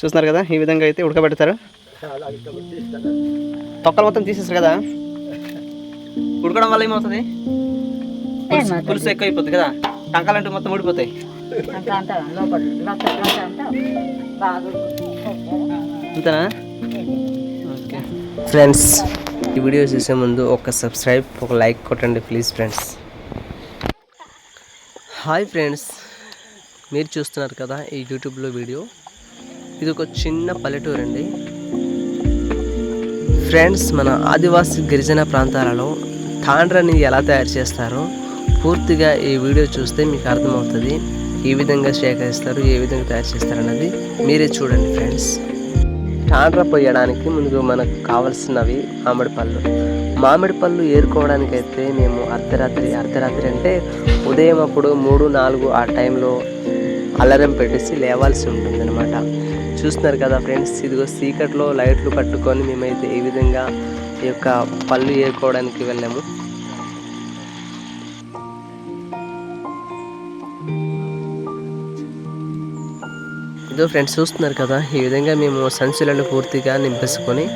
చూస్తున్నారు కదా, ఈ విధంగా అయితే ఉడకబెడతారు. తొక్కలు మొత్తం తీసేస్తారు కదా. ఉడకడం వల్ల ఏమవుతుంది, పులుసు ఎక్కువ అయిపోతుంది కదా, టంకాలంటూ మొత్తం ఊడిపోతాయి. అంతేనా? ఓకే ఫ్రెండ్స్, ఈ వీడియో చూసే ముందు ఒక సబ్స్క్రైబ్, ఒక లైక్ కొట్టండి ప్లీజ్ ఫ్రెండ్స్. హాయ్ ఫ్రెండ్స్, మీరు చూస్తున్నారు కదా ఈ యూట్యూబ్లో వీడియో. ఇది ఒక చిన్న పల్లెటూరు అండి ఫ్రెండ్స్. మన ఆదివాసీ గిరిజన ప్రాంతాలలో తాండ్రని ఎలా తయారు చేస్తారో పూర్తిగా ఈ వీడియో చూస్తే మీకు అర్థమవుతుంది. ఏ విధంగా సేకరిస్తారు, ఏ విధంగా తయారు చేస్తారు అన్నది మీరే చూడండి ఫ్రెండ్స్. తాండ్ర పోయడానికి ముందుగా మనకు కావాల్సినవి మామిడి పళ్ళు ఏరుకోవడానికి అయితే మేము అర్ధరాత్రి అంటే ఉదయం అప్పుడు 3-4 ఆ టైంలో అలారం పెట్టేసి లేవాల్సి ఉంటుంది అనమాట. చూస్తున్నారు కదా ఫ్రెండ్స్, ఇదిగో చీకట్లో లైట్లు పట్టుకొని మేమైతే ఈ విధంగా ఈ యొక్క పళ్ళు ఏరుకోవడానికి వెళ్ళాము. ఇదో ఫ్రెండ్స్ చూస్తున్నారు కదా, ఈ విధంగా మేము సంచులను పూర్తిగా నింపేసుకొని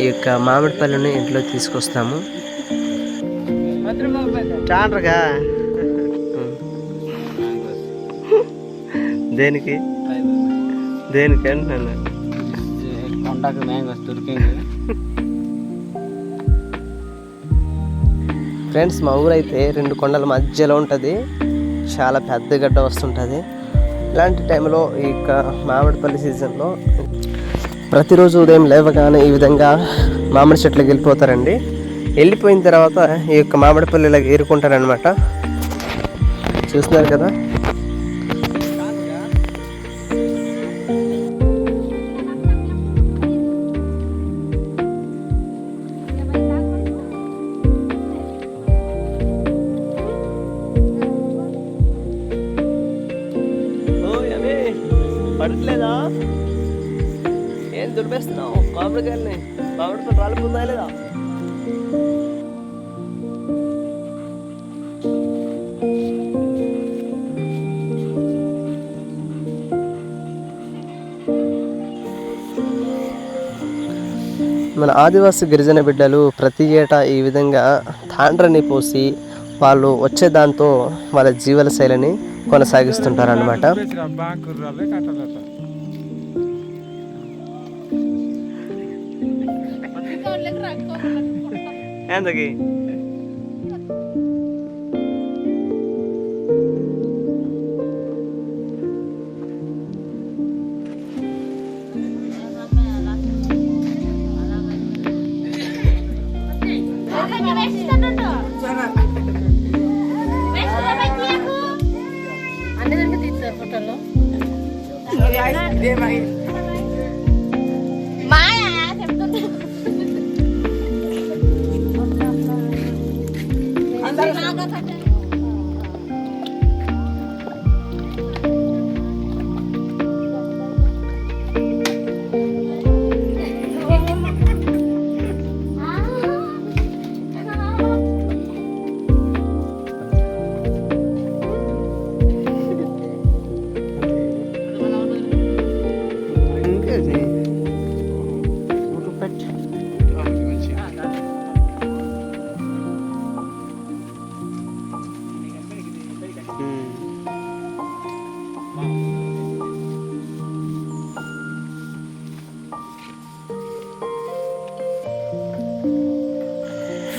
ఈ యొక్క మామిడి పళ్ళను ఇంట్లో తీసుకొస్తాము. చాండ్రగా దేనికి అంటున్నాను. ఫ్రెండ్స్, మా ఊరైతే 2 కొండల మధ్యలో ఉంటుంది. చాలా పెద్ద గడ్డ వస్తుంటుంది. ఇలాంటి టైంలో ఈ యొక్క మామిడిపల్లి సీజన్లో ప్రతిరోజు ఉదయం లేవగానే ఈ విధంగా మామిడి చెట్లకు వెళ్ళిపోతారండి. వెళ్ళిపోయిన తర్వాత ఈ యొక్క మామిడిపల్లి ఇలా ఏరుకుంటారనమాట. చూస్తున్నారు కదా. పడట్లేదా? ఏం దులిపేస్తున్నావు మామిడికాయలని? మామిడికాయలు రాలిపోతాయి లేదా? మన ఆదివాసీ గిరిజన బిడ్డలు ప్రతి ఏటా ఈ విధంగా తాండ్రని పోసి వాళ్ళు వచ్చే దాంతో వాళ్ళ జీవన శైలిని కొనసాగిస్తుంటారు అన్నమాట.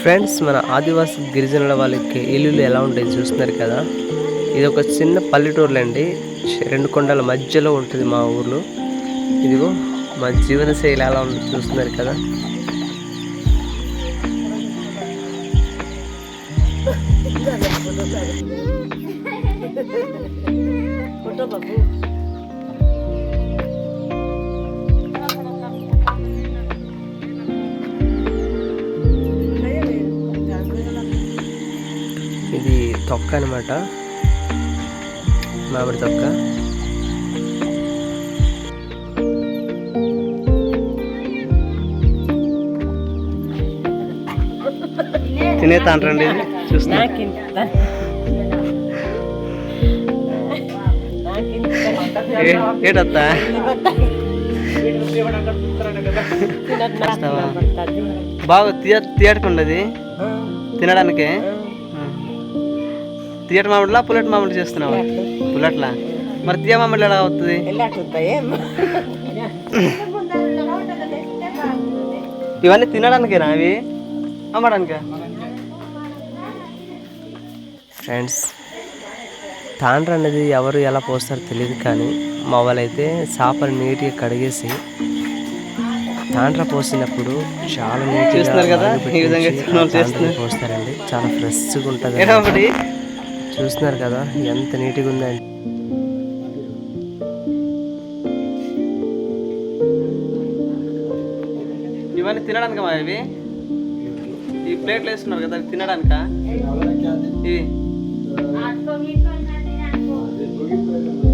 ఫ్రెండ్స్, మన ఆదివాసీ గిరిజనుల వాళ్ళకి ఇల్లులు ఎలా ఉంటాయి చూస్తున్నారు కదా. ఇది ఒక చిన్న పల్లెటూరులు అండి. 2 కొండల మధ్యలో ఉంటుంది మా ఊర్లో. ఇదిగో మా జీవన శైలి ఎలా ఉంటుంది చూస్తున్నారు కదా. ఇది తొక్క అనమాట, మామిడి తొక్క. తినేతాండ్రండి చూస్తున్నా. ఏటత్తా బాగా తీయటకుండది తినడానికి. తీయట మామిడిలా పుల్లటి మామిడి చేస్తున్నావా? పుల్లట్లా. మరి తీయ మామిడి ఎలా అవుతుంది? ఇవన్నీ తినడానికేనా అవి అమ్మడానికా? ఫ్రెండ్స్, తాండ్ర అనేది ఎవరు ఎలా పోస్తారో తెలియదు, కానీ మా వాళ్ళైతే చేపలు నీట్గా కడిగేసి తాండ్ర పోసినప్పుడు చాలా చూస్తున్నారు కదా ఈ విధంగా పోస్తారండి. చాలా ఫ్రెష్గా ఉంటుంది. చూస్తున్నారు కదా ఎంత నీట్గా ఉందండి. ఇవన్నీ తినడానికా ఇవి? ఈ ప్లేట్లు వేస్తున్నారు కదా తినడానికా? ఇవి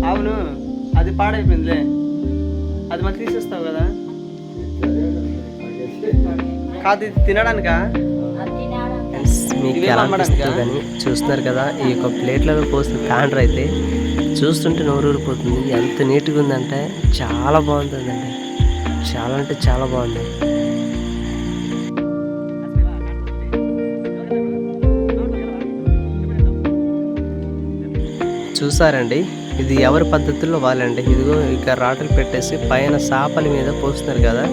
అవును, అది పాడైపోయిందిలే, అది మరి తీసేస్తావు కదా. కాదు ఇది తినడానికా? మీకు ఎలా అనిపిస్తుందో కానీ చూస్తున్నారు కదా ఈ యొక్క ప్లేట్లలో పోసిన తాండ్ర అయితే చూస్తుంటే నోరూరిపోతుంది. ఎంత నీట్గా ఉందంటే చాలా బాగుంటుందండి. చాలా అంటే చాలా బాగుంది. చూసారండి, ఇది ఎవరి పద్ధతుల్లో వాళ్ళండి. ఇదిగో ఇక రాటలు పెట్టేసి పైన చేపల మీద పోస్తున్నారు కదా,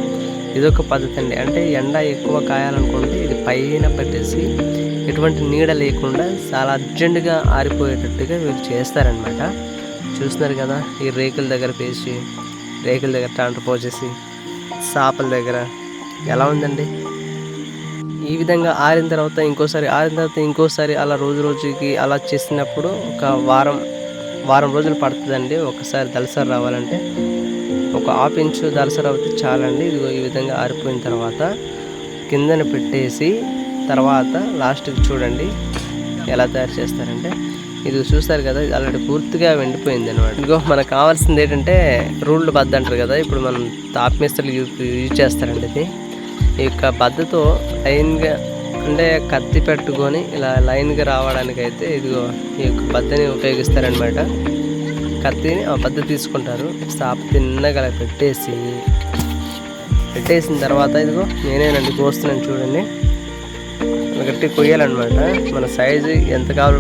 ఇదొక పద్ధతి అండి. అంటే ఎండ ఎక్కువ కాయాలనుకుంటే ఇది పైన పెట్టేసి ఎటువంటి నీడ లేకుండా చాలా అర్జెంటుగా ఆరిపోయేటట్టుగా వీళ్ళు చేస్తారనమాట. చూస్తున్నారు కదా ఈ రేకుల దగ్గర పేసి రేకుల దగ్గర టాండ్ర పోసేసి చేపల దగ్గర ఎలా ఉందండి. ఈ విధంగా ఆరిన తర్వాత ఇంకోసారి అలా రోజుకి అలా చేసినప్పుడు ఒక వారం రోజులు పడుతుందండి. ఒకసారి దళసరి రావాలంటే ఒక 1/2 ఇంచు దళసరి అవుతే చాలండి. ఇదిగో ఈ విధంగా ఆరిపోయిన తర్వాత కిందన పెట్టేసి తర్వాత లాస్ట్కి చూడండి ఎలా తయారు చేస్తారంటే, ఇది చూస్తారు కదా ఇది ఆల్రెడీ పూర్తిగా వెండిపోయింది అనమాట. ఇదిగో మనకు కావాల్సింది ఏంటంటే రూల్డ్ బద్ద అంటారు కదా, ఇప్పుడు మనం తాపి మేస్తలు యూజ్ చేస్తారండి. ఇది ఈ యొక్క బద్దతో లైన్గా అంటే కత్తి పెట్టుకొని ఇలా లైన్గా రావడానికి అయితే ఇదిగో ఈ యొక్క బద్దని ఉపయోగిస్తారనమాట. కత్తిని ఆ బద్ద తీసుకుంటారు, చాప తిన్నగా పెట్టేసిన తర్వాత ఇదిగో నేనేనండి కోస్తున్నాను చూడండి. గట్టి కొయ్యాలన్నమాట. మన సైజు ఎంత కావాలి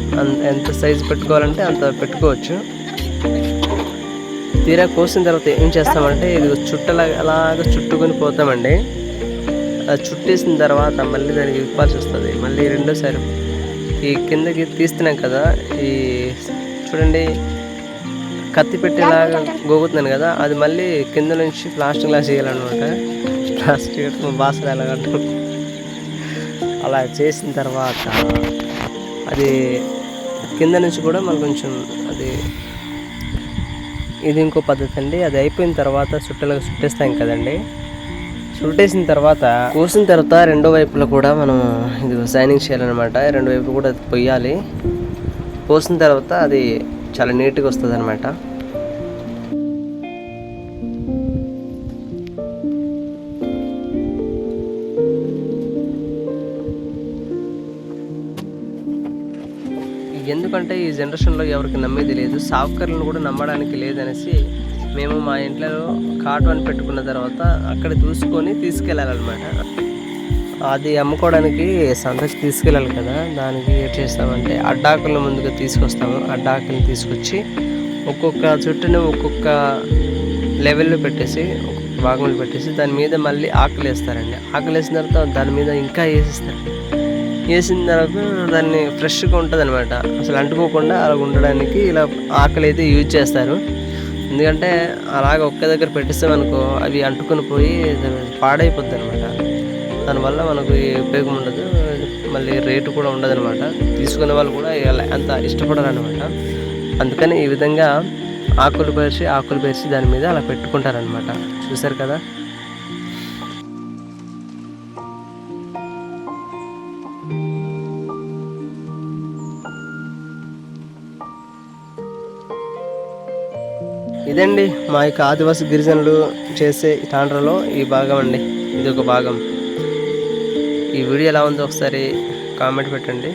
ఎంత సైజు పెట్టుకోవాలంటే అంత పెట్టుకోవచ్చు. తీరా కోసిన తర్వాత ఏం చేస్తామంటే ఇది అలాగా చుట్టుకొని పోతామండి. అది చుట్టేసిన తర్వాత మళ్ళీ దానికి విప్పాల్సి వస్తుంది. మళ్ళీ రెండోసారి ఈ కిందకి తీస్తున్నాం కదా, ఈ చూడండి కత్తి పెట్టేలాగా గోగుతున్నాను కదా, అది మళ్ళీ కింద నుంచి ప్లాస్టిక్ గ్లాస్ చేయాలన్నమాట. ప్లాస్టిక్ బాసలు ఎలాగంటాం అలా చేసిన తర్వాత అది కింద నుంచి కూడా మనం కొంచెం ఇది ఇంకో పద్ధతి అండి. అది అయిపోయిన తర్వాత చుట్టేస్తాం కదండి. చుట్టేసిన తర్వాత కోసిన తర్వాత రెండో వైపులో కూడా మనం ఇది సైనింగ్ చేయాలన్నమాట. రెండు వైపులు కూడా అది పొయ్యాలి. పోసిన తర్వాత అది చాలా నీట్గా వస్తుంది అనమాట. ఎందుకంటే ఈ జనరేషన్లో ఎవరికి నమ్మేది లేదు, సాఫ్ట్వేర్లను కూడా నమ్మడానికి లేదనేసి మేము మా ఇంట్లో కాటన్ పెట్టుకున్న తర్వాత అక్కడ చూసుకొని తీసుకెళ్ళాలన్నమాట. అది అమ్ముకోవడానికి సంతకి తీసుకెళ్ళాలి కదా, దానికి ఏం చేస్తామంటే అడ్డాకులను ముందుగా తీసుకొస్తాము. అడ్డాకులను తీసుకొచ్చి ఒక్కొక్క చుట్టూని ఒక్కొక్క లెవెల్లో పెట్టేసి ఒక్కొక్క భాగంలో పెట్టేసి దాని మీద మళ్ళీ ఆకులు వేస్తారండి. ఆకులు వేసిన తర్వాత దాని మీద ఇంకా వేసిస్తారు. వేసిన తర్వాత దాన్ని ఫ్రెష్గా ఉంటుంది అనమాట. అసలు అంటుకోకుండా అలా ఉండడానికి ఇలా ఆకులు అయితే యూజ్ చేస్తారు. ఎందుకంటే అలాగ ఒక్క దగ్గర పెట్టిస్తామనుకో అవి అంటుకొని పోయి పాడైపోద్ది అనమాట. దానివల్ల మనకు ఉపయోగం ఉండదు, మళ్ళీ రేటు కూడా ఉండదు అనమాట. తీసుకునే వాళ్ళు కూడా అంత ఇష్టపడరు అనమాట. అందుకని ఈ విధంగా ఆకులు పేర్చి దాని మీద అలా పెట్టుకుంటారనమాట. చూసారు కదా. ఇదండి మా యొక్క ఆదివాసీ గిరిజనులు చేసే తాండ్రలో ఈ భాగం అండి. ఇది ఒక భాగం. ఈ వీడియో ఎలా ఉందో ఒకసారి కామెంట్ పెట్టండి.